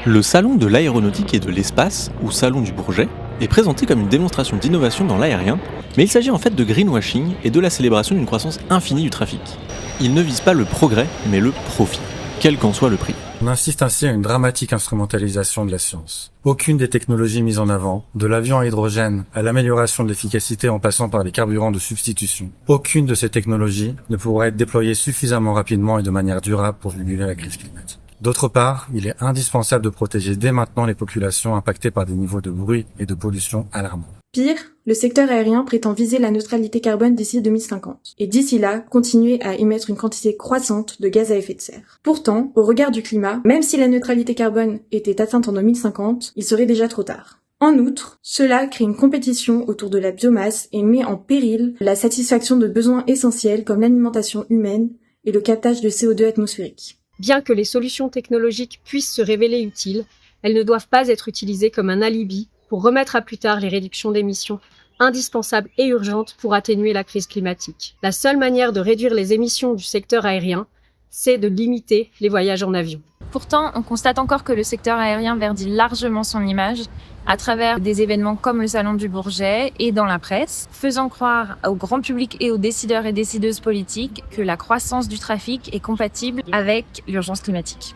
Le Salon de l'aéronautique et de l'espace, ou Salon du Bourget, est présenté comme une démonstration d'innovation dans l'aérien, mais il s'agit en fait de greenwashing et de la célébration d'une croissance infinie du trafic. Il ne vise pas le progrès, mais le profit, quel qu'en soit le prix. On insiste ainsi à une dramatique instrumentalisation de la science. Aucune des technologies mises en avant, de l'avion à hydrogène à l'amélioration de l'efficacité en passant par les carburants de substitution, aucune de ces technologies ne pourra être déployée suffisamment rapidement et de manière durable pour juguler la crise climatique. D'autre part, il est indispensable de protéger dès maintenant les populations impactées par des niveaux de bruit et de pollution alarmants. Pire, le secteur aérien prétend viser la neutralité carbone d'ici 2050, et d'ici là, continuer à émettre une quantité croissante de gaz à effet de serre. Pourtant, au regard du climat, même si la neutralité carbone était atteinte en 2050, il serait déjà trop tard. En outre, cela crée une compétition autour de la biomasse et met en péril la satisfaction de besoins essentiels comme l'alimentation humaine et le captage de CO2 atmosphérique. Bien que les solutions technologiques puissent se révéler utiles, elles ne doivent pas être utilisées comme un alibi pour remettre à plus tard les réductions d'émissions indispensables et urgentes pour atténuer la crise climatique. La seule manière de réduire les émissions du secteur aérien, c'est de limiter les voyages en avion. Pourtant, on constate encore que le secteur aérien verdit largement son image à travers des événements comme le Salon du Bourget et dans la presse, faisant croire au grand public et aux décideurs et décideuses politiques que la croissance du trafic est compatible avec l'urgence climatique.